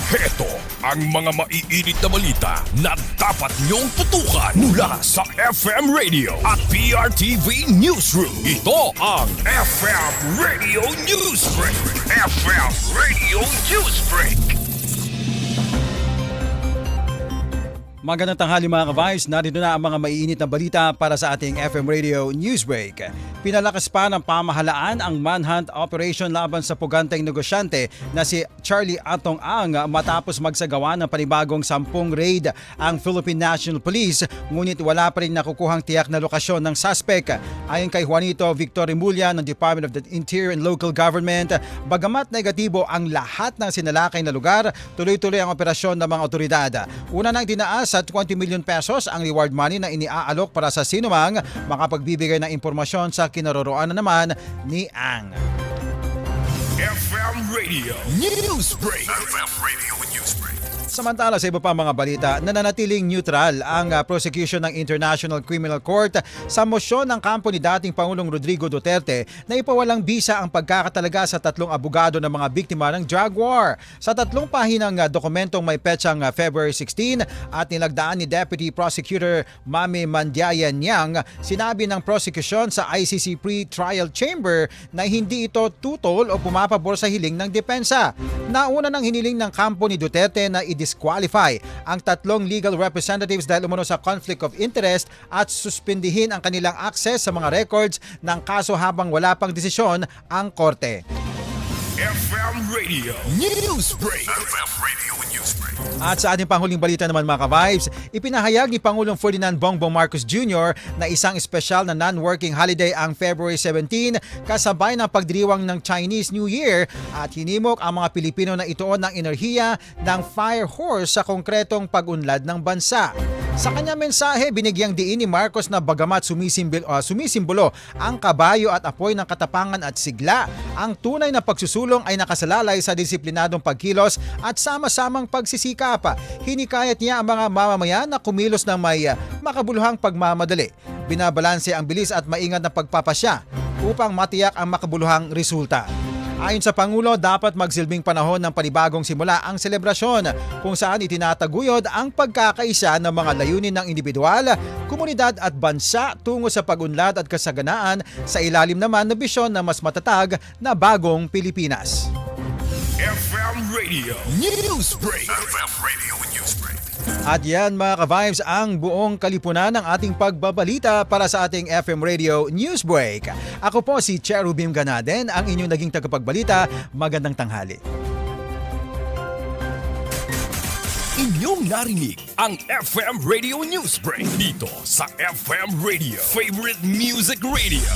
Heto ang mga maiinit na balita na dapat niyong tutukan mula sa FM Radio at PRTV Newsroom. Ito ang FM Radio Newsbreak. FM Radio Newsbreak. Magandang tanghali mga ka-Vibes, narito na ang mga maiinit na balita para sa ating FM Radio Newsbreak. Pinalakas pa ng pamahalaan ang manhunt operation laban sa puganteng negosyante na si Charlie Atong Ang matapos magsagawa ng panibagong 10 raid ang Philippine National Police, ngunit wala pa rin nakukuhang tiyak na lokasyon ng suspect. Ayon kay Juanito Victor Rimulya ng Department of the Interior and Local Government, bagamat negatibo ang lahat ng sinalakay na lugar, tuloy-tuloy ang operasyon ng mga otoridad. Una nang tinaas sa 20 million pesos ang reward money na iniaalok para sa sinumang makapagbibigay ng impormasyon sa kinaroroonan naman ni Ang. FM Radio Newsbreak. FM Radio Newsbreak. Samantala sa iba pa mga balita, nananatiling neutral ang prosecution ng International Criminal Court sa mosyon ng kampo ni dating Pangulong Rodrigo Duterte na ipawalang bisa ang pagkakatalaga sa 3 abogado ng mga biktima ng drug war. Sa 3 pahinang dokumentong may petsang February 16 at nilagdaan ni Deputy Prosecutor Mami Mandiaya Niang, sinabi ng prosecution sa ICC Pre-Trial Chamber na hindi ito tutol o pumapabor sa hiling ng depensa. Nauna nang hiniling ng kampo ni Duterte na i-disqualify ang 3 legal representatives dahil umano sa conflict of interest at suspindihin ang kanilang access sa mga records ng kaso habang wala pang desisyon ang korte. FM Radio Newsbreak. FM Radio Newsbreak. At sa ating panghuling balita naman mga ka-Vibes, ipinahayag ni Pangulong Ferdinand Bongbong Marcos Jr. na isang espesyal na non-working holiday ang February 17 kasabay ng pagdiriwang ng Chinese New Year at hinimok ang mga Pilipino na ituon ng enerhiya ng fire horse sa konkretong pag-unlad ng bansa. Sa kanyang mensahe, binigyang diin ni Marcos na bagamat sumisimbolo ang kabayo at apoy ng katapangan at sigla, ang tunay na pagsusulong ay nakasalalay sa disiplinadong pagkilos at sama-samang pagsisikap. Hinikayat niya ang mga mamamayan na kumilos ng may makabuluhang pagmamadali. Binabalanse ang bilis at maingat na pagpapasya upang matiyak ang makabuluhang resulta. Ayon sa Pangulo, dapat magsilbing panahon ng panibagong simula ang selebrasyon kung saan itinataguyod ang pagkakaisa ng mga layunin ng individual, komunidad at bansa tungo sa pag-unlad at kasaganaan sa ilalim naman na bisyon na mas matatag na bagong Pilipinas. FM Radio Newsbreak. FM Radio Newsbreak. At yan mga ka-Vibes ang buong kalipunan ng ating pagbabalita para sa ating FM Radio Newsbreak. Ako po si Cherubim Ganaden, ang inyong naging tagapagbalita. Magandang tanghali. Inyong narinig ang FM Radio Newsbreak dito sa FM Radio, Favorite Music Radio.